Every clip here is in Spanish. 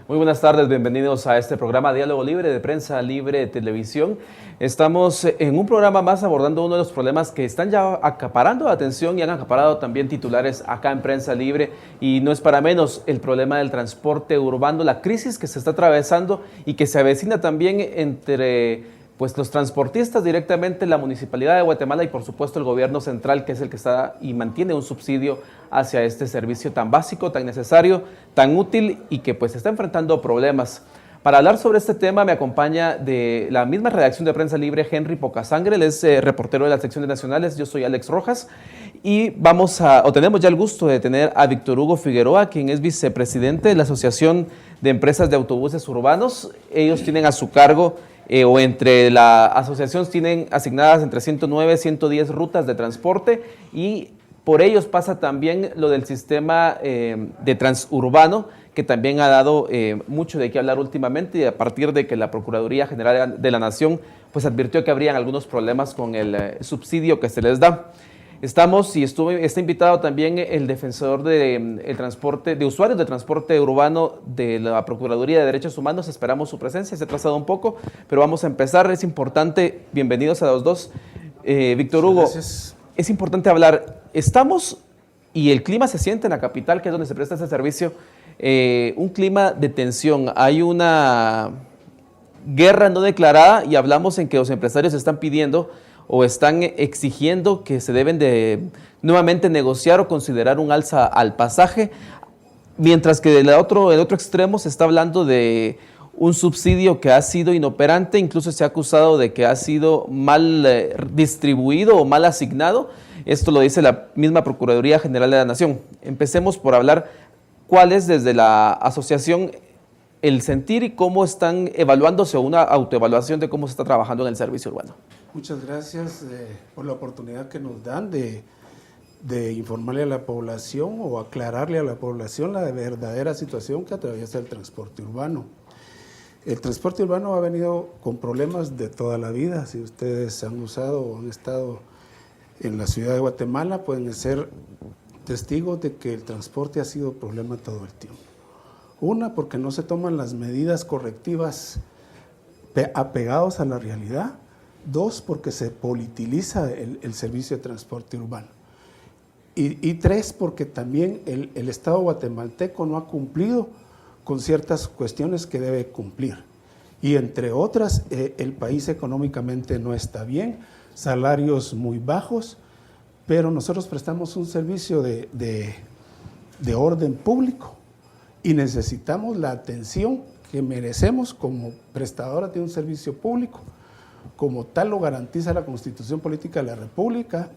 Muy buenas tardes, bienvenidos a este programa Diálogo Libre de Prensa Libre de Televisión. Estamos en un programa más abordando uno de los problemas que están ya acaparando la atención y han acaparado también titulares acá en Prensa Libre, y no es para menos el problema del transporte urbano, la crisis que se está atravesando y que se avecina también entre los transportistas directamente, la Municipalidad de Guatemala y por supuesto el gobierno central, que es el que está y mantiene un subsidio hacia este servicio tan básico, tan necesario, tan útil y que pues está enfrentando problemas. Para hablar sobre este tema me acompaña de la misma redacción de Prensa Libre Henry Pocasangre, él es reportero de las secciones nacionales, yo soy Alex Rojas y tenemos ya el gusto de tener a Víctor Hugo Figueroa, quien es vicepresidente de la Asociación de Empresas de Autobuses Urbanos. Ellos tienen a su cargo o entre la asociación tienen asignadas entre 109 y 110 rutas de transporte y por ellos pasa también lo del sistema de transurbano, que también ha dado mucho de qué hablar últimamente, y a partir de que la Procuraduría General de la Nación pues advirtió que habrían algunos problemas con el subsidio que se les da. Está invitado también el defensor de usuarios de transporte urbano de la Procuraduría de Derechos Humanos. Esperamos su presencia, se ha atrasado un poco, pero vamos a empezar. Es importante, bienvenidos a los dos. Víctor Hugo, gracias. Es importante hablar. Estamos, y el clima se siente en la capital, que es donde se presta este servicio, un clima de tensión. Hay una guerra no declarada y hablamos en que los empresarios están pidiendo o están exigiendo que se deben de nuevamente negociar o considerar un alza al pasaje, mientras que el otro extremo se está hablando de un subsidio que ha sido inoperante, incluso se ha acusado de que ha sido mal distribuido o mal asignado. Esto lo dice la misma Procuraduría General de la Nación. Empecemos por hablar cuál es desde la asociación el sentir y cómo están evaluándose, o una autoevaluación de cómo se está trabajando en el servicio urbano. Muchas gracias por la oportunidad que nos dan de informarle a la población o aclararle a la población la verdadera situación que atraviesa el transporte urbano. El transporte urbano ha venido con problemas de toda la vida. Si ustedes han usado o han estado en la ciudad de Guatemala, pueden ser testigos de que el transporte ha sido problema todo el tiempo. Una, porque no se toman las medidas correctivas apegados a la realidad. Dos, porque se politiza el servicio de transporte urbano. Y tres, porque también el Estado guatemalteco no ha cumplido con ciertas cuestiones que debe cumplir. Y entre otras, el país económicamente no está bien, salarios muy bajos, pero nosotros prestamos un servicio de orden público y necesitamos la atención que merecemos como prestadores de un servicio público. Como tal lo garantiza la Constitución Política de la República,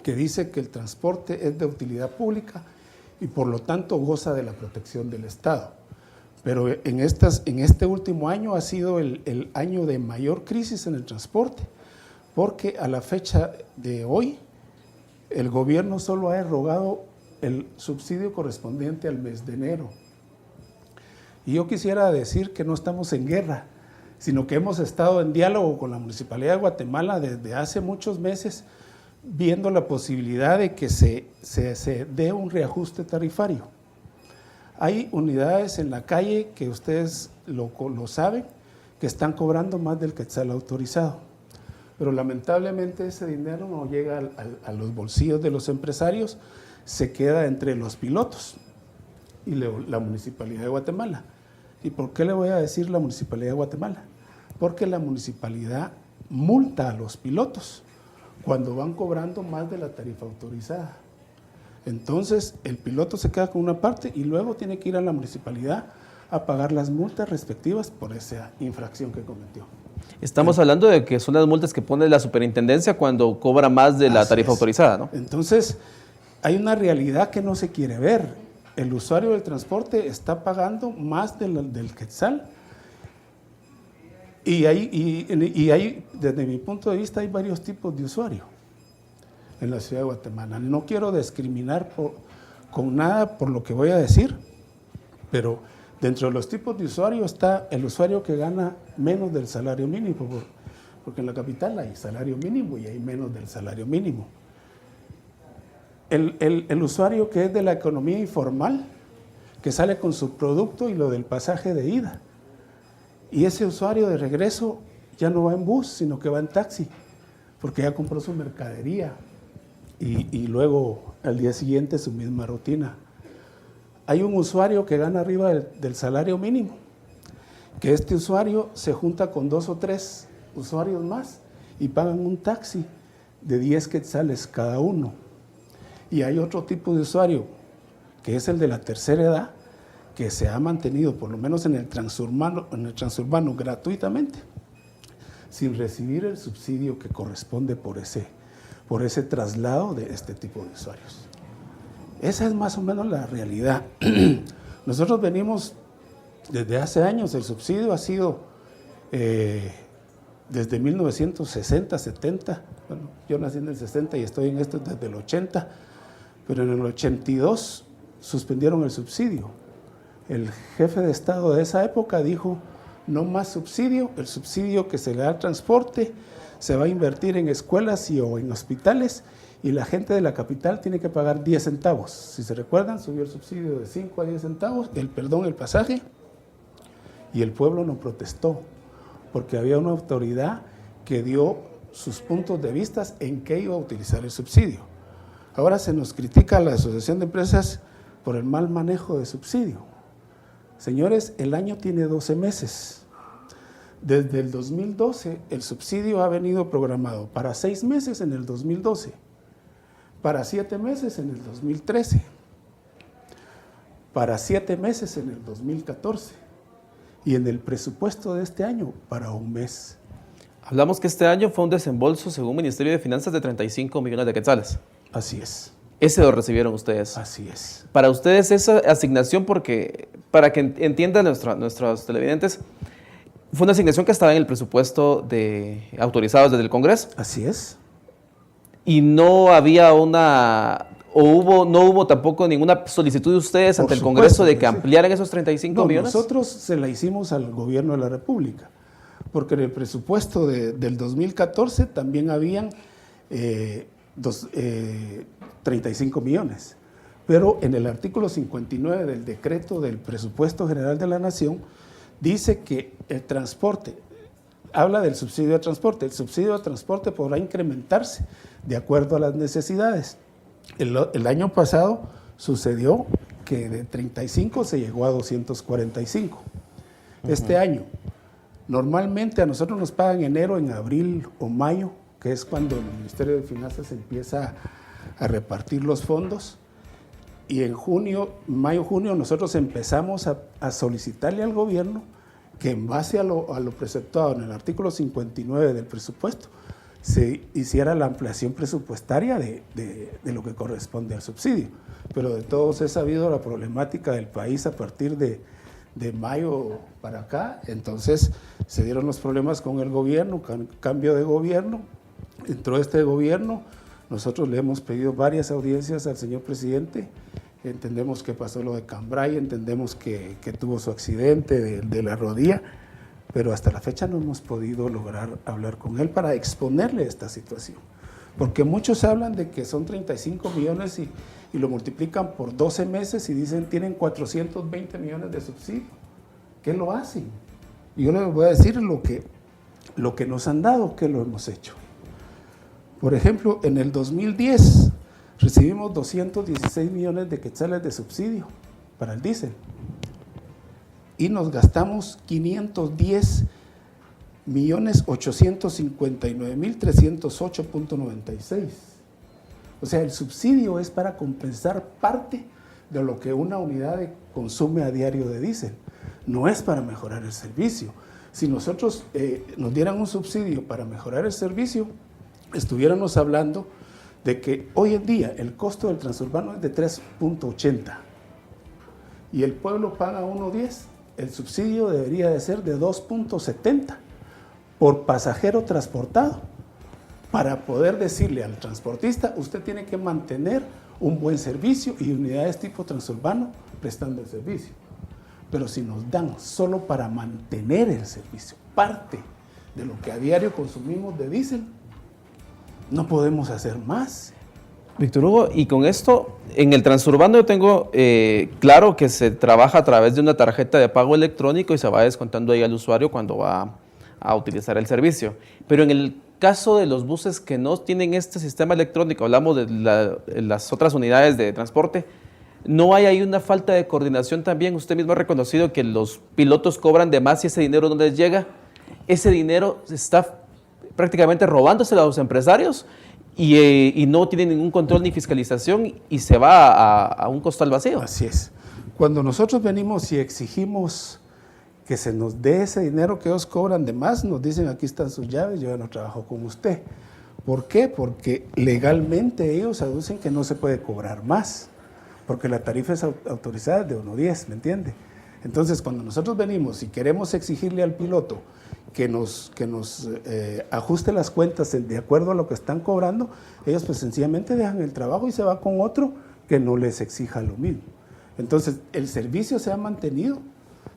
que dice que el transporte es de utilidad pública y por lo tanto goza de la protección del Estado. Pero en este último año ha sido el año de mayor crisis en el transporte, porque a la fecha de hoy el gobierno solo ha erogado el subsidio correspondiente al mes de enero. Y yo quisiera decir que no estamos en guerra, sino que hemos estado en diálogo con la Municipalidad de Guatemala desde hace muchos meses, viendo la posibilidad de que se dé un reajuste tarifario. Hay unidades en la calle que ustedes lo saben, que están cobrando más del quetzal autorizado, pero lamentablemente ese dinero no llega a los bolsillos de los empresarios, se queda entre los pilotos y la Municipalidad de Guatemala. ¿Y por qué le voy a decir la Municipalidad de Guatemala? Porque la municipalidad multa a los pilotos cuando van cobrando más de la tarifa autorizada. Entonces, el piloto se queda con una parte y luego tiene que ir a la municipalidad a pagar las multas respectivas por esa infracción que cometió. Estamos hablando de que son las multas que pone la superintendencia cuando cobra más de la tarifa autorizada, ¿no? Entonces, hay una realidad que no se quiere ver. El usuario del transporte está pagando más del quetzal. Y hay, desde mi punto de vista, hay varios tipos de usuarios en la ciudad de Guatemala. No quiero discriminar con nada por lo que voy a decir, pero dentro de los tipos de usuarios está el usuario que gana menos del salario mínimo, porque en la capital hay salario mínimo y hay menos del salario mínimo. El usuario que es de la economía informal que sale con su producto y lo del pasaje de ida. Y ese usuario de regreso ya no va en bus, sino que va en taxi, porque ya compró su mercadería y luego al día siguiente su misma rutina. Hay un usuario que gana arriba del salario mínimo, que este usuario se junta con 2 o 3 usuarios más y pagan un taxi de 10 quetzales cada uno. Y hay otro tipo de usuario, que es el de la tercera edad, que se ha mantenido, por lo menos en el transurbano gratuitamente, sin recibir el subsidio que corresponde por ese traslado de este tipo de usuarios. Esa es más o menos la realidad. Nosotros venimos desde hace años, el subsidio ha sido desde 1960, 70, bueno, yo nací en el 60 y estoy en esto desde el 80, pero en el 82 suspendieron el subsidio. El jefe de Estado de esa época dijo, no más subsidio, el subsidio que se le da al transporte se va a invertir en escuelas o en hospitales y la gente de la capital tiene que pagar 10 centavos. Si se recuerdan, subió el subsidio de 5 a 10 centavos, el pasaje, y el pueblo no protestó, porque había una autoridad que dio sus puntos de vista en qué iba a utilizar el subsidio. Ahora se nos critica a la Asociación de Empresas por el mal manejo de subsidio. Señores, el año tiene 12 meses. Desde el 2012, el subsidio ha venido programado para 6 meses en el 2012, para 7 meses en el 2013, para 7 meses en el 2014 y en el presupuesto de este año para 1 mes. Hablamos que este año fue un desembolso, según Ministerio de Finanzas, de 35 millones de quetzales. Así es. Ese lo recibieron ustedes. Así es. Para ustedes esa asignación, porque para que entiendan nuestros televidentes, fue una asignación que estaba en el presupuesto autorizados desde el Congreso. Así es. Y no había no hubo tampoco ninguna solicitud de ustedes ante el Congreso de que ampliaran esos 35 millones. Nosotros se la hicimos al gobierno de la República, porque en el presupuesto del 2014 también habían 35 millones. Pero en el artículo 59 del decreto del Presupuesto General de la Nación dice que el transporte, habla del subsidio de transporte, el subsidio de transporte podrá incrementarse de acuerdo a las necesidades. El año pasado sucedió que de 35 se llegó a 245. Este año, normalmente a nosotros nos pagan enero, en abril o mayo, que es cuando el Ministerio de Finanzas empieza a repartir los fondos, y en mayo, junio, nosotros empezamos a solicitarle al gobierno que en base a lo preceptuado en el artículo 59 del presupuesto, se hiciera la ampliación presupuestaria de lo que corresponde al subsidio. Pero de todos he sabido la problemática del país a partir de mayo para acá, entonces se dieron los problemas con el gobierno, cambio de gobierno, entró este gobierno, nosotros le hemos pedido varias audiencias al señor presidente, entendemos que pasó lo de Cambray, entendemos que tuvo su accidente de la rodilla, pero hasta la fecha no hemos podido lograr hablar con él para exponerle esta situación. Porque muchos hablan de que son 35 millones y lo multiplican por 12 meses y dicen tienen 420 millones de subsidio. ¿Qué lo hacen? Y yo les voy a decir lo que nos han dado, que lo hemos hecho. Por ejemplo, en el 2010 recibimos 216 millones de quetzales de subsidio para el diésel. Y nos gastamos 510.859.308.96. O sea, el subsidio es para compensar parte de lo que una unidad consume a diario de diésel. No es para mejorar el servicio. Si nosotros nos dieran un subsidio para mejorar el servicio, estuviéramos hablando de que hoy en día el costo del transurbano es de 3.80 y el pueblo paga 1.10. El subsidio debería de ser de 2.70 por pasajero transportado, para poder decirle al transportista, usted tiene que mantener un buen servicio y unidades tipo transurbano prestando el servicio. Pero si nos dan solo para mantener el servicio, parte de lo que a diario consumimos de diésel, no podemos hacer más. Víctor Hugo, y con esto, en el transurbano yo tengo claro que se trabaja a través de una tarjeta de pago electrónico y se va descontando ahí al usuario cuando va a utilizar el servicio. Pero en el caso de los buses que no tienen este sistema electrónico, hablamos de las otras unidades de transporte, ¿no hay ahí una falta de coordinación también? Usted mismo ha reconocido que los pilotos cobran de más y ese dinero no les llega. Ese dinero se está prácticamente robándose a los empresarios y no tiene ningún control ni fiscalización y se va a un costal vacío. Así es. Cuando nosotros venimos y exigimos que se nos dé ese dinero que ellos cobran de más, nos dicen aquí están sus llaves, yo ya no trabajo con usted. ¿Por qué? Porque legalmente ellos aducen que no se puede cobrar más, porque la tarifa es autorizada de 1.10, ¿me entiende? Entonces, cuando nosotros venimos y queremos exigirle al piloto que nos ajuste las cuentas de acuerdo a lo que están cobrando, ellos pues sencillamente dejan el trabajo y se va con otro que no les exija lo mismo. Entonces, el servicio se ha mantenido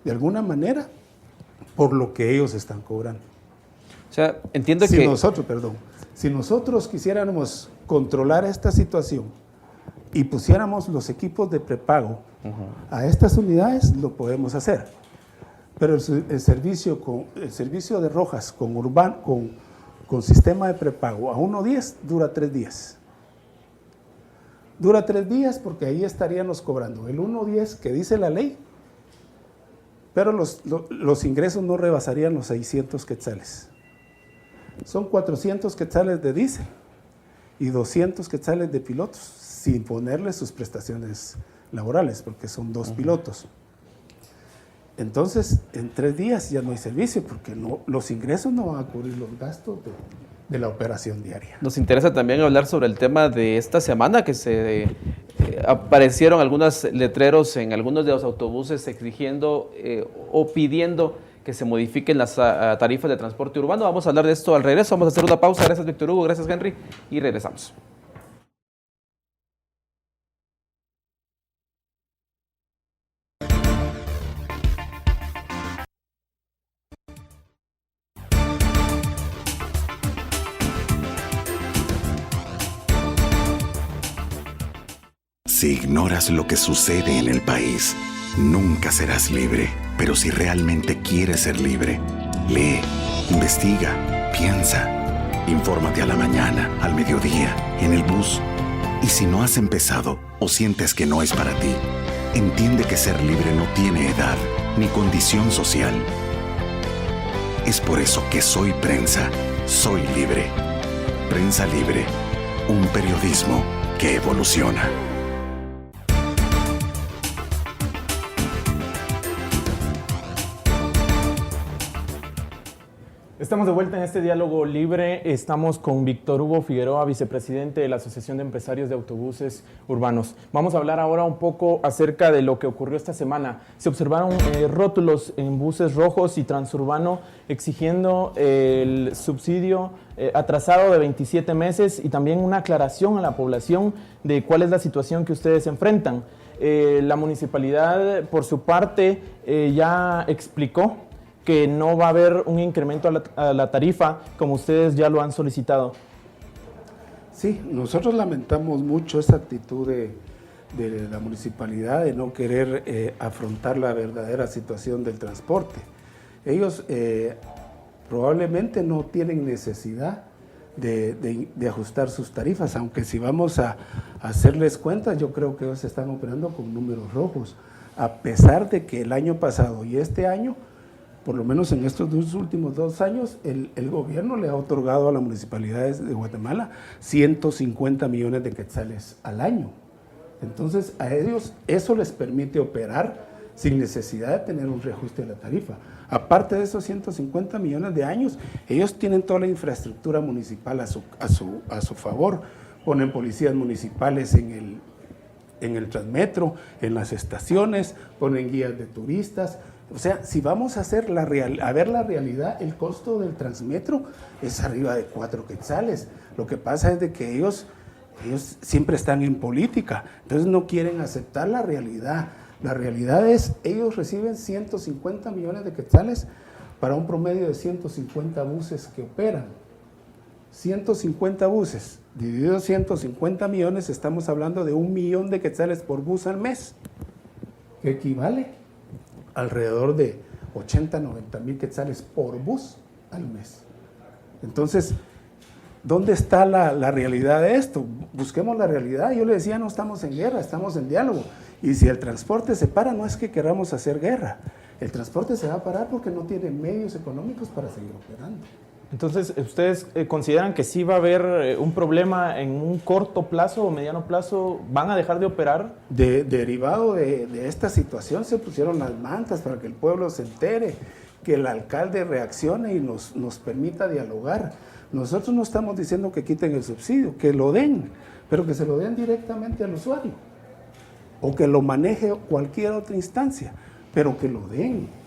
de alguna manera por lo que ellos están cobrando. O sea, entiendo si que... Si nosotros quisiéramos controlar esta situación y pusiéramos los equipos de prepago a estas unidades, lo podemos hacer. Pero el servicio de Rojas con sistema de prepago a 1.10 dura 3 días. Dura 3 días porque ahí estaríamos cobrando el 1.10 que dice la ley, pero los ingresos no rebasarían los 600 quetzales. Son 400 quetzales de diésel y 200 quetzales de pilotos, sin ponerle sus prestaciones laborales, porque son 2 pilotos. Entonces, en 3 días ya no hay servicio, porque los ingresos no van a cubrir los gastos de la operación diaria. Nos interesa también hablar sobre el tema de esta semana, que se aparecieron algunos letreros en algunos de los autobuses exigiendo o pidiendo que se modifiquen las tarifas de transporte urbano. Vamos a hablar de esto al regreso. Vamos a hacer una pausa. Gracias, Víctor Hugo. Gracias, Henry. Y regresamos. Si ignoras lo que sucede en el país, nunca serás libre. Pero si realmente quieres ser libre, lee, investiga, piensa. Infórmate a la mañana, al mediodía, en el bus. Y si no has empezado o sientes que no es para ti, entiende que ser libre no tiene edad ni condición social. Es por eso que Soy Prensa, soy libre. Prensa Libre, un periodismo que evoluciona. Estamos de vuelta en este diálogo libre. Estamos con Víctor Hugo Figueroa, vicepresidente de la Asociación de Empresarios de Autobuses Urbanos. Vamos a hablar ahora un poco acerca de lo que ocurrió esta semana. Se observaron rótulos en buses rojos y transurbano exigiendo el subsidio atrasado de 27 meses y también una aclaración a la población de cuál es la situación que ustedes enfrentan. La municipalidad, por su parte, ya explicó que no va a haber un incremento a la tarifa, como ustedes ya lo han solicitado. Sí, nosotros lamentamos mucho esa actitud de la municipalidad de no querer afrontar la verdadera situación del transporte. Ellos probablemente no tienen necesidad de ajustar sus tarifas, aunque si vamos a hacerles cuentas, yo creo que ellos están operando con números rojos, a pesar de que el año pasado y este año, por lo menos en estos últimos 2 años, el gobierno le ha otorgado a las municipalidades de Guatemala 150 millones de quetzales al año. Entonces, a ellos eso les permite operar sin necesidad de tener un reajuste de la tarifa. Aparte de esos 150 millones de años, ellos tienen toda la infraestructura municipal a su favor. Ponen policías municipales en el Transmetro, en las estaciones, ponen guías de turistas. O sea, si vamos a ver la realidad, el costo del Transmetro es arriba de 4 quetzales. Lo que pasa es de que ellos siempre están en política, entonces no quieren aceptar la realidad. La realidad es, ellos reciben 150 millones de quetzales para un promedio de 150 buses que operan. 150 buses, dividido 150 millones, estamos hablando de 1 millón de quetzales por bus al mes, que equivale alrededor de 80, 90 mil quetzales por bus al mes. Entonces, ¿dónde está la realidad de esto? Busquemos la realidad. Yo le decía, no estamos en guerra, estamos en diálogo. Y si el transporte se para, no es que queramos hacer guerra. El transporte se va a parar porque no tiene medios económicos para seguir operando. Entonces, ¿ustedes consideran que sí va a haber un problema en un corto plazo o mediano plazo? ¿Van a dejar de operar? Derivado de esta situación se pusieron las mantas para que el pueblo se entere, que el alcalde reaccione y nos permita dialogar. Nosotros no estamos diciendo que quiten el subsidio, que lo den, pero que se lo den directamente al usuario o que lo maneje cualquier otra instancia, pero que lo den.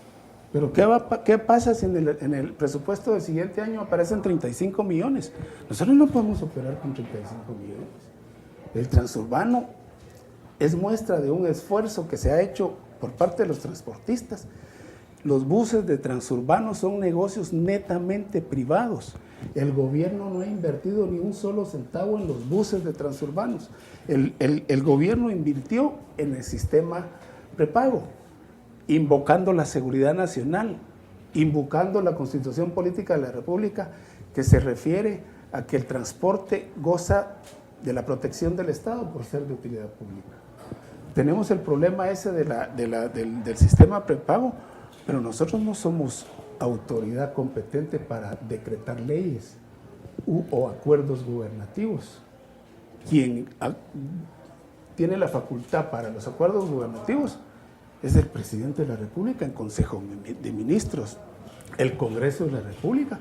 Pero ¿qué pasa si en el presupuesto del siguiente año aparecen 35 millones? Nosotros no podemos operar con 35 millones. El transurbano es muestra de un esfuerzo que se ha hecho por parte de los transportistas. Los buses de transurbano son negocios netamente privados. El gobierno no ha invertido ni un solo centavo en los buses de transurbanos. El gobierno invirtió en el sistema prepago, invocando la seguridad nacional, invocando la Constitución Política de la República, que se refiere a que el transporte goza de la protección del Estado por ser de utilidad pública. Tenemos el problema ese del sistema prepago, pero nosotros no somos autoridad competente para decretar leyes o acuerdos gubernativos. Quien tiene la facultad para los acuerdos gubernativos es el presidente de la República en Consejo de Ministros, el Congreso de la República,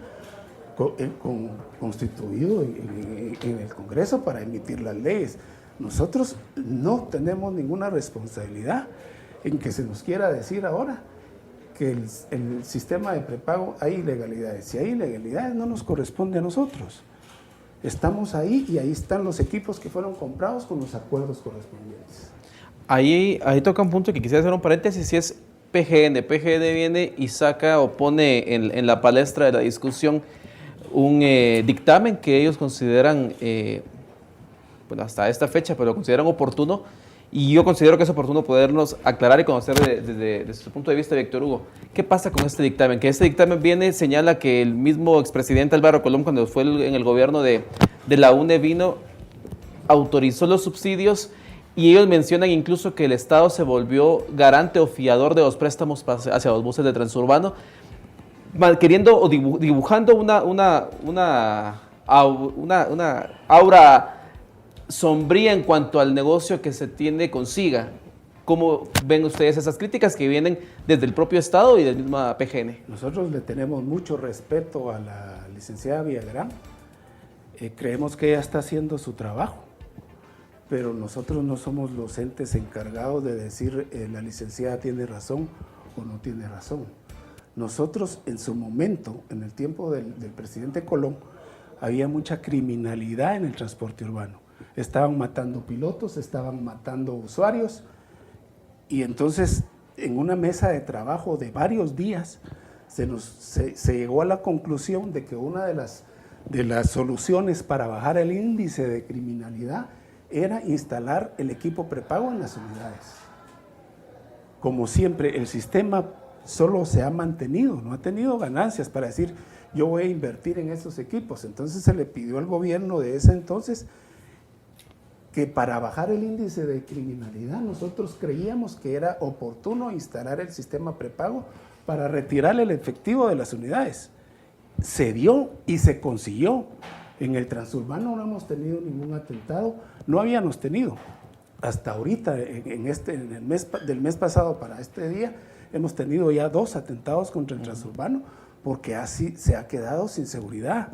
constituido en el Congreso para emitir las leyes. Nosotros no tenemos ninguna responsabilidad en que se nos quiera decir ahora que el sistema de prepago hay ilegalidades. Si hay ilegalidades, no nos corresponde a nosotros. Estamos ahí y ahí están los equipos que fueron comprados con los acuerdos correspondientes. Ahí toca un punto que quisiera hacer un paréntesis, si es PGN. PGN viene y saca o pone en la palestra de la discusión un dictamen que ellos consideran, bueno, hasta esta fecha, pero lo consideran oportuno, y yo considero que es oportuno podernos aclarar y conocer desde su punto de vista, Víctor Hugo. ¿Qué pasa con este dictamen? Que este dictamen señala que el mismo expresidente Álvaro Colom, cuando fue en el gobierno de la UNE, vino, autorizó los subsidios, y ellos mencionan incluso que el Estado se volvió garante o fiador de los préstamos hacia los buses de transurbano, queriendo o dibujando una aura sombría en cuanto al negocio que se tiene consiga. ¿Cómo ven ustedes esas críticas que vienen desde el propio Estado y del mismo PGN? Nosotros le tenemos mucho respeto a la licenciada Villagrán. Creemos que ella está haciendo su trabajo, pero nosotros no somos los entes encargados de decir la licenciada tiene razón o no tiene razón. Nosotros en su momento, en el tiempo del presidente Colom, había mucha criminalidad en el transporte urbano. Estaban matando pilotos, estaban matando usuarios, y entonces en una mesa de trabajo de varios días se llegó a la conclusión de que una de las soluciones para bajar el índice de criminalidad era instalar el equipo prepago en las unidades. Como siempre, el sistema solo se ha mantenido, no ha tenido ganancias para decir yo voy a invertir en esos equipos. Entonces se le pidió al gobierno de ese entonces que para bajar el índice de criminalidad nosotros creíamos que era oportuno instalar el sistema prepago para retirar el efectivo de las unidades. Se dio y se consiguió. En el transurbano no hemos tenido ningún atentado, no habíamos tenido. Hasta ahorita, en el mes pasado para este día, hemos tenido ya 2 atentados contra el transurbano, porque así se ha quedado sin seguridad.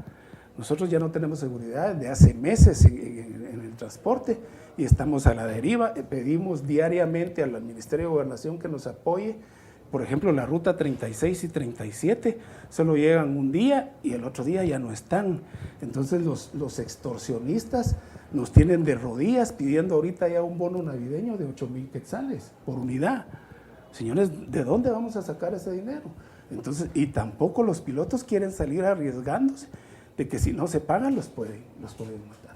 Nosotros ya no tenemos seguridad desde hace meses en el transporte y estamos a la deriva. Pedimos diariamente al Ministerio de Gobernación que nos apoye. Por ejemplo, la ruta 36 y 37 solo llegan un día y el otro día ya no están. Entonces los extorsionistas nos tienen de rodillas pidiendo ahorita ya un bono navideño de 8,000 quetzales por unidad. Señores, ¿de dónde vamos a sacar ese dinero? Entonces, y tampoco los pilotos quieren salir arriesgándose. de que si no se pagan los pueden matar.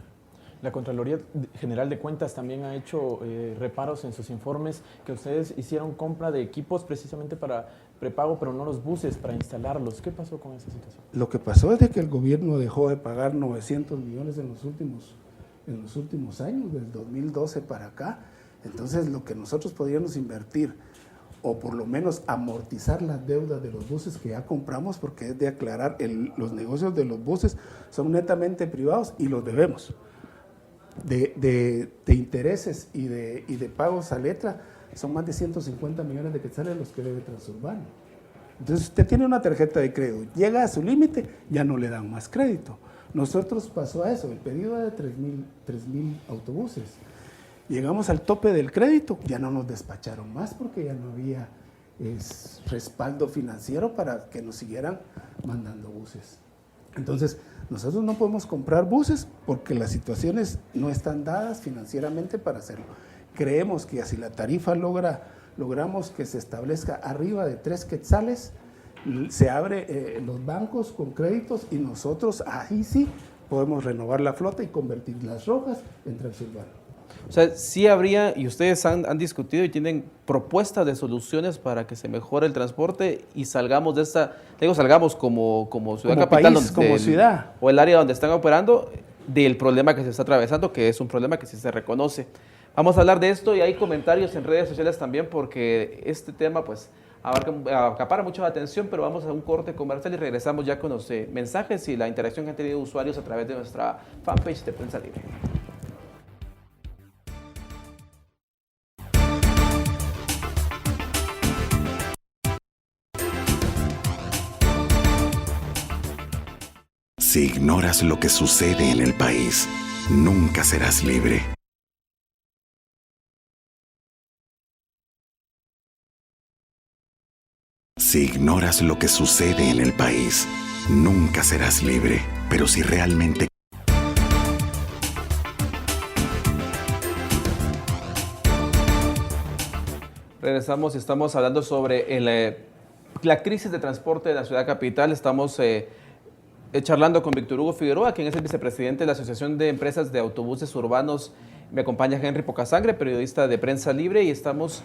La Contraloría General de Cuentas también ha hecho reparos en sus informes, que ustedes hicieron compra de equipos precisamente para prepago, pero no los buses para instalarlos. ¿Qué pasó con esa situación? Lo que pasó es de que el gobierno dejó de pagar 900 millones en los últimos años, del 2012 para acá. Entonces, lo que nosotros podíamos invertir, o por lo menos amortizar las deudas de los buses que ya compramos, porque es de aclarar, los negocios de los buses son netamente privados y los debemos. De intereses y de pagos a letra, son más de 150 millones de quetzales los que debe Transurbano. Entonces, usted tiene una tarjeta de crédito, llega a su límite, ya no le dan más crédito. Nosotros pasó a eso, el pedido era de 3,000 autobuses. Llegamos al tope del crédito, ya no nos despacharon más porque ya no había respaldo financiero para que nos siguieran mandando buses. Entonces, nosotros no podemos comprar buses porque las situaciones no están dadas financieramente para hacerlo. Creemos que si la tarifa logramos que se establezca arriba de 3 quetzales, se abre los bancos con créditos y nosotros ahí sí podemos renovar la flota y convertir las rojas en Transurbano. O sea, sí habría, y ustedes han discutido y tienen propuestas de soluciones para que se mejore el transporte y salgamos de esta, salgamos como ciudad como capital, país, como ciudad, o el área donde están operando, del problema que se está atravesando, que es un problema que sí se reconoce. Vamos a hablar de esto y hay comentarios en redes sociales también, porque este tema pues acapara mucha atención, pero vamos a un corte comercial y regresamos ya con los mensajes y la interacción que han tenido usuarios a través de nuestra fanpage de Prensa Libre. Si ignoras lo que sucede en el país, nunca serás libre. Si ignoras lo que sucede en el país, nunca serás libre. Pero si realmente Regresamos y estamos hablando sobre la crisis de transporte de la ciudad capital. Estamos charlando con Víctor Hugo Figueroa, quien es el vicepresidente de la Asociación de Empresas de Autobuses Urbanos. Me acompaña Henry Pocasangre, periodista de Prensa Libre, y estamos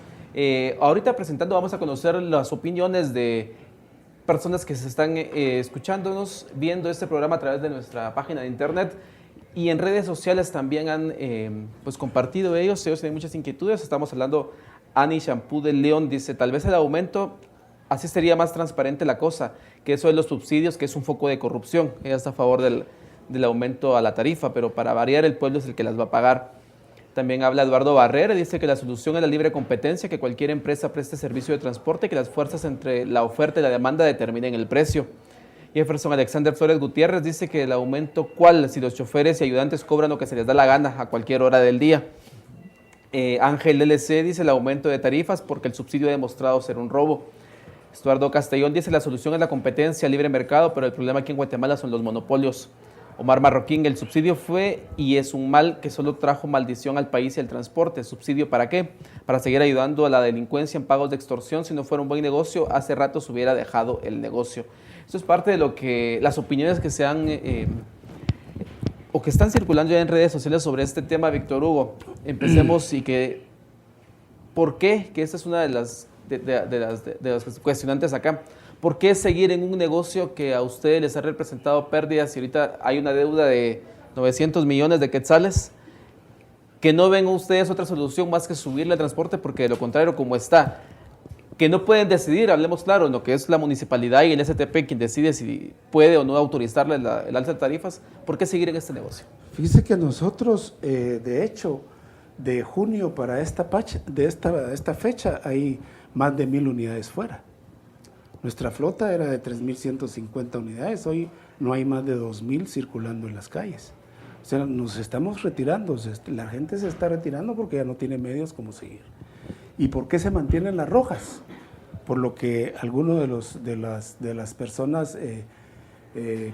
ahorita presentando, vamos a conocer las opiniones de personas que se están escuchándonos, viendo este programa a través de nuestra página de internet, y en redes sociales también han pues compartido ellos tienen muchas inquietudes. Estamos hablando, Ani Shampoo de León dice, tal vez el aumento, así sería más transparente la cosa, que eso de los subsidios, que es un foco de corrupción. Ella está a favor del aumento a la tarifa, pero para variar el pueblo es el que las va a pagar. También habla Eduardo Barrera, dice que la solución es la libre competencia, que cualquier empresa preste servicio de transporte, que las fuerzas entre la oferta y la demanda determinen el precio. Jefferson Alexander Flores Gutiérrez dice que el aumento, ¿cuál? Si los choferes y ayudantes cobran lo que se les da la gana a cualquier hora del día. Ángel LC dice el aumento de tarifas porque el subsidio ha demostrado ser un robo. Estuardo Castellón dice la solución es la competencia, libre mercado, pero el problema aquí en Guatemala son los monopolios. Omar Marroquín, el subsidio fue y es un mal que solo trajo maldición al país y al transporte. ¿Subsidio para qué? Para seguir ayudando a la delincuencia en pagos de extorsión. Si no fuera un buen negocio, hace rato se hubiera dejado el negocio. Esto es parte de lo que las opiniones que se han o que están circulando ya en redes sociales sobre este tema, Víctor Hugo. Empecemos y que, ¿por qué? Que esta es una de las cuestionantes acá. ¿Por qué seguir en un negocio que a ustedes les ha representado pérdidas y ahorita hay una deuda de 900 millones de quetzales? Que no ven ustedes otra solución más que subirle el transporte, porque de lo contrario, como está, que no pueden decidir, hablemos claro, en lo que es la municipalidad y el STP quien decide si puede o no autorizarle el alza de tarifas. ¿Por qué seguir en este negocio? Fíjese que nosotros, de hecho, de junio para esta fecha hay más de 1,000 unidades fuera. Nuestra flota era de 3,150 unidades, hoy no hay más de 2,000 circulando en las calles. O sea, nos estamos retirando, la gente se está retirando porque ya no tiene medios como seguir. ¿Y por qué se mantienen las rojas? Por lo que alguno de las personas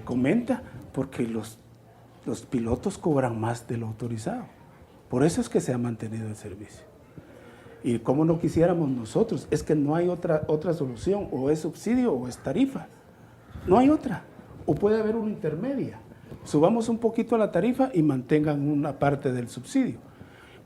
comenta, porque los pilotos cobran más de lo autorizado. Por eso es que se ha mantenido el servicio. Y como no quisiéramos nosotros, es que no hay otra solución, o es subsidio o es tarifa. No hay otra. O puede haber una intermedia. subamos un poquito la tarifa y mantengan una parte del subsidio.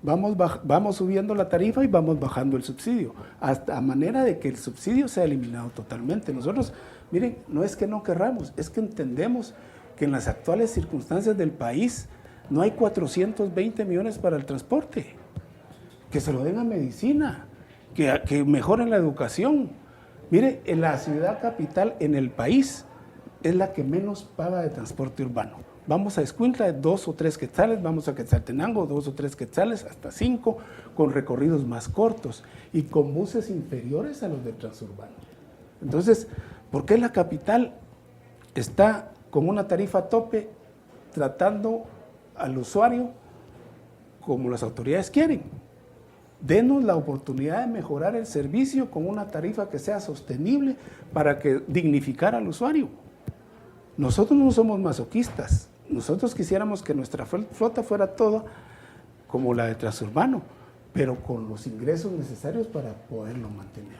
Vamos subiendo la tarifa y vamos bajando el subsidio, hasta a manera de que el subsidio sea eliminado totalmente. Nosotros, miren, no es que no querramos, es que entendemos que en las actuales circunstancias del país no hay 420 millones para el transporte. Que se lo den a medicina, que mejoren la educación. Mire, en la ciudad capital, en el país, es la que menos paga de transporte urbano. Vamos a Escuintla, 2 o 3 quetzales, vamos a Quetzaltenango, 2 o 3 quetzales, hasta 5, con recorridos más cortos y con buses inferiores a los del transurbano. Entonces, ¿por qué la capital está con una tarifa tope tratando al usuario como las autoridades quieren? Denos la oportunidad de mejorar el servicio con una tarifa que sea sostenible para que dignificar al usuario. Nosotros no somos masoquistas. Nosotros quisiéramos que nuestra flota fuera toda como la de transurbano, pero con los ingresos necesarios para poderlo mantener.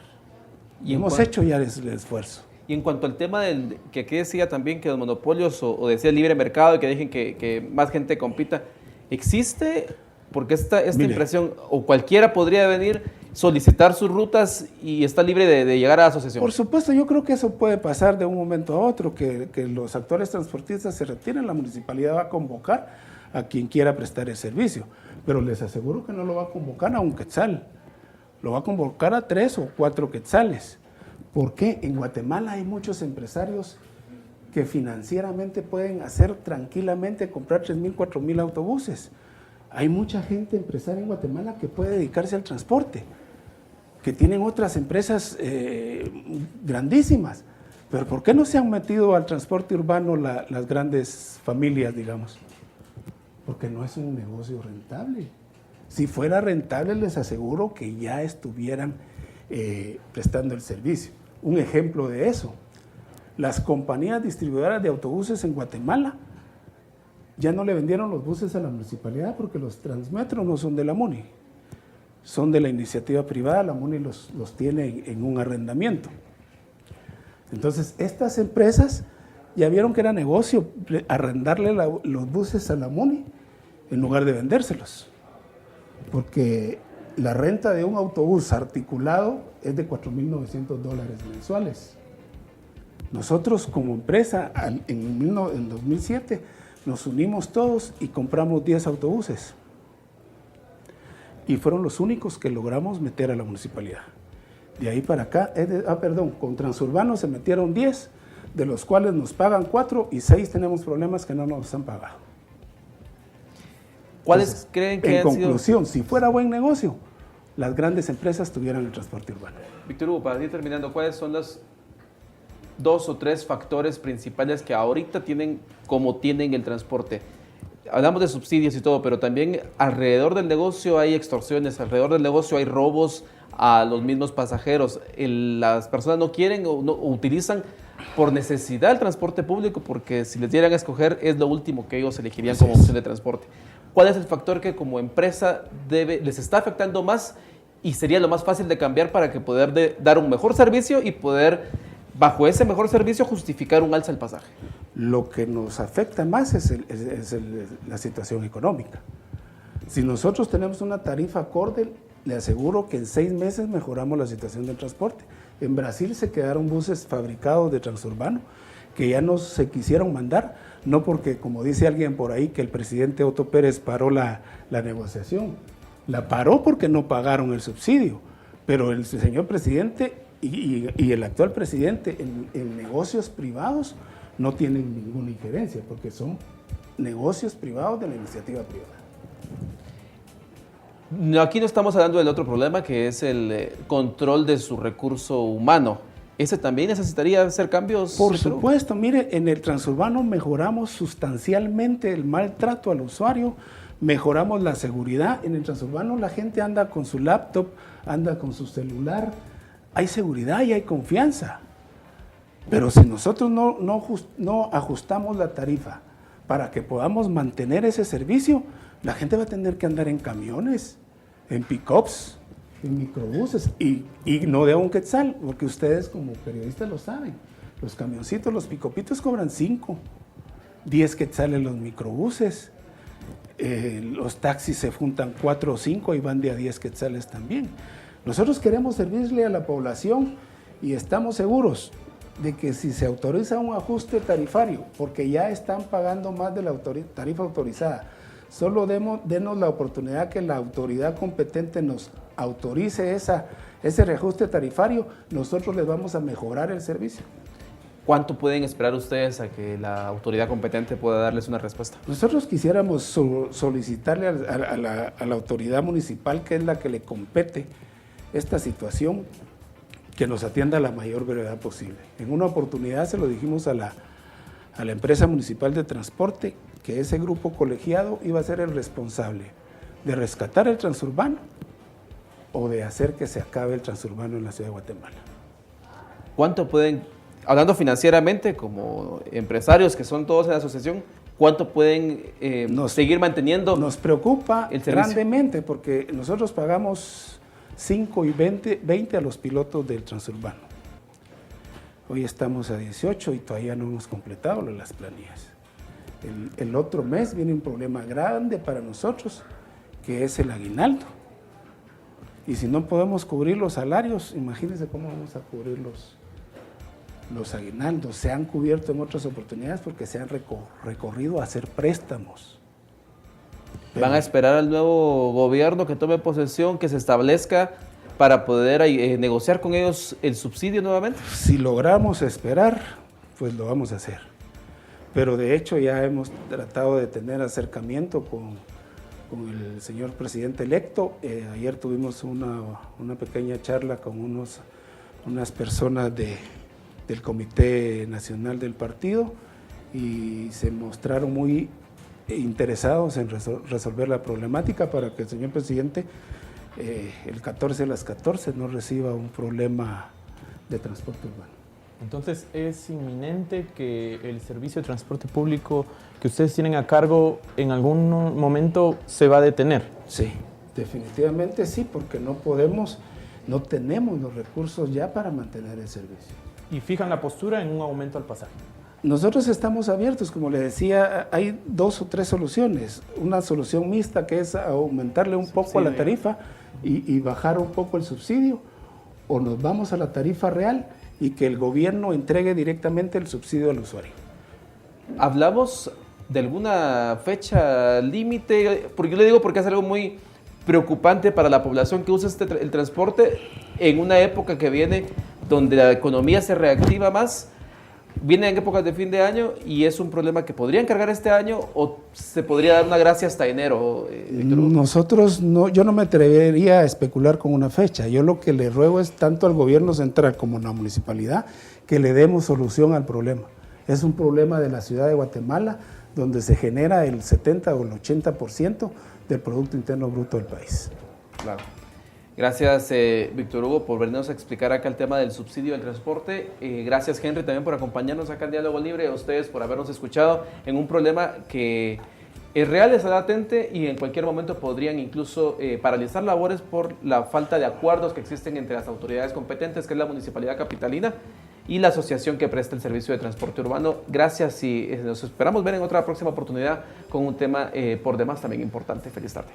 Y hemos hecho ya el esfuerzo. Y en cuanto al tema del que aquí decía también que los monopolios o decía el libre mercado y que dejen que más gente compita, ¿existe? Porque esta impresión, o cualquiera podría venir, solicitar sus rutas y está libre de llegar a la asociación. Por supuesto, yo creo que eso puede pasar de un momento a otro, que los actuales transportistas se retiren, la municipalidad va a convocar a quien quiera prestar el servicio, pero les aseguro que no lo va a convocar a un quetzal, lo va a convocar a 3 o 4 quetzales. ¿Por qué? En Guatemala hay muchos empresarios que financieramente pueden hacer tranquilamente, comprar 3,000, 4,000 autobuses. Hay mucha gente empresaria en Guatemala que puede dedicarse al transporte, que tienen otras empresas grandísimas. Pero ¿por qué no se han metido al transporte urbano las grandes familias, digamos? Porque no es un negocio rentable. Si fuera rentable, les aseguro que ya estuvieran prestando el servicio. Un ejemplo de eso, las compañías distribuidoras de autobuses en Guatemala ya no le vendieron los buses a la municipalidad porque los Transmetro no son de la MUNI, son de la iniciativa privada, la MUNI los tiene en un arrendamiento. Entonces, estas empresas ya vieron que era negocio arrendarle los buses a la MUNI en lugar de vendérselos, porque la renta de un autobús articulado es de $4,900 mensuales. Nosotros como empresa en 2007 nos unimos todos y compramos 10 autobuses. Y fueron los únicos que logramos meter a la municipalidad. De ahí para acá, con Transurbano se metieron 10, de los cuales nos pagan 4 y 6 tenemos problemas que no nos han pagado. ¿Cuáles Entonces, creen que han sido? En conclusión, si fuera buen negocio, las grandes empresas tuvieran el transporte urbano. Víctor Hugo, para ir terminando, ¿cuáles son los 2 o 3 factores principales que ahorita tienen el transporte? Hablamos de subsidios y todo, pero también alrededor del negocio hay extorsiones, alrededor del negocio hay robos a los mismos pasajeros. Las personas no quieren o utilizan por necesidad el transporte público porque si les dieran a escoger es lo último que ellos elegirían como opción de transporte. ¿Cuál es el factor que como empresa les está afectando más y sería lo más fácil de cambiar para que poder dar un mejor servicio y poder, bajo ese mejor servicio, justificar un alza al pasaje? Lo que nos afecta más es la situación económica. Si nosotros tenemos una tarifa acorde, le aseguro que en 6 meses mejoramos la situación del transporte. En Brasil se quedaron buses fabricados de Transurbano que ya no se quisieron mandar, no porque, como dice alguien por ahí, que el presidente Otto Pérez paró la negociación. La paró porque no pagaron el subsidio, pero el señor presidente y el actual presidente en negocios privados no tienen ninguna injerencia, porque son negocios privados de la iniciativa privada. Aquí no estamos hablando del otro problema, que es el control de su recurso humano. ¿Ese también necesitaría hacer cambios? Por supuesto, mire, en el transurbano mejoramos sustancialmente el maltrato al usuario, mejoramos la seguridad. En el transurbano la gente anda con su laptop, anda con su celular, hay seguridad y hay confianza. Pero si nosotros no ajustamos la tarifa para que podamos mantener ese servicio, la gente va a tener que andar en camiones, en pick-ups, en microbuses y no de un quetzal, porque ustedes como periodistas lo saben. Los camioncitos, los picopitos cobran 5. 10 quetzales los microbuses, los taxis se juntan 4 o 5 y van de a 10 quetzales también. Nosotros queremos servirle a la población y estamos seguros de que si se autoriza un ajuste tarifario, porque ya están pagando más de la tarifa autorizada, solo denos la oportunidad que la autoridad competente nos autorice ese reajuste tarifario, nosotros les vamos a mejorar el servicio. ¿Cuánto pueden esperar ustedes a que la autoridad competente pueda darles una respuesta? Nosotros quisiéramos solicitarle a la autoridad municipal, que es la que le compete esta situación, que nos atienda a la mayor brevedad posible. En una oportunidad se lo dijimos a la empresa municipal de transporte, que ese grupo colegiado iba a ser el responsable de rescatar el transurbano o de hacer que se acabe el transurbano en la ciudad de Guatemala. ¿Cuánto pueden, hablando financieramente, como empresarios que son todos en la asociación, cuánto pueden seguir manteniendo? Nos preocupa el servicio grandemente porque nosotros pagamos 5 y 20 a los pilotos del transurbano. Hoy estamos a 18 y todavía no hemos completado las planillas. El otro mes viene un problema grande para nosotros, que es el aguinaldo. Y si no podemos cubrir los salarios, imagínense cómo vamos a cubrir los aguinaldos. Se han cubierto en otras oportunidades porque se han recorrido a hacer préstamos. ¿Van a esperar al nuevo gobierno que tome posesión, que se establezca para poder negociar con ellos el subsidio nuevamente? Si logramos esperar, pues lo vamos a hacer. Pero de hecho ya hemos tratado de tener acercamiento con el señor presidente electo. Ayer tuvimos una pequeña charla con unas personas del Comité Nacional del Partido y se mostraron muy interesados en resolver la problemática para que el señor presidente el 14 a las 14 no reciba un problema de transporte urbano. Entonces, ¿es inminente que el servicio de transporte público que ustedes tienen a cargo en algún momento se va a detener? Sí, definitivamente sí, porque no tenemos los recursos ya para mantener el servicio. ¿Y fijan la postura en un aumento al pasaje? Nosotros estamos abiertos, como le decía, hay 2 o 3 soluciones. Una solución mixta, que es aumentarle un poco a la tarifa y bajar un poco el subsidio, o nos vamos a la tarifa real y que el gobierno entregue directamente el subsidio al usuario. ¿Hablamos de alguna fecha límite? Porque yo le digo porque es algo muy preocupante para la población que usa el transporte en una época que viene donde la economía se reactiva más. Viene en épocas de fin de año y es un problema que podrían cargar este año o se podría dar una gracia hasta enero. Nosotros yo no me atrevería a especular con una fecha. Yo lo que le ruego es tanto al gobierno central como a la municipalidad que le demos solución al problema. Es un problema de la ciudad de Guatemala donde se genera el 70 o el 80% del Producto Interno Bruto del país. Claro. Gracias, Víctor Hugo, por venirnos a explicar acá el tema del subsidio del transporte. Gracias, Henry, también por acompañarnos acá en Diálogo Libre. A ustedes por habernos escuchado en un problema que es real, está latente y en cualquier momento podrían incluso paralizar labores por la falta de acuerdos que existen entre las autoridades competentes, que es la Municipalidad Capitalina y la asociación que presta el servicio de transporte urbano. Gracias y nos esperamos ver en otra próxima oportunidad con un tema por demás también importante. Feliz tarde.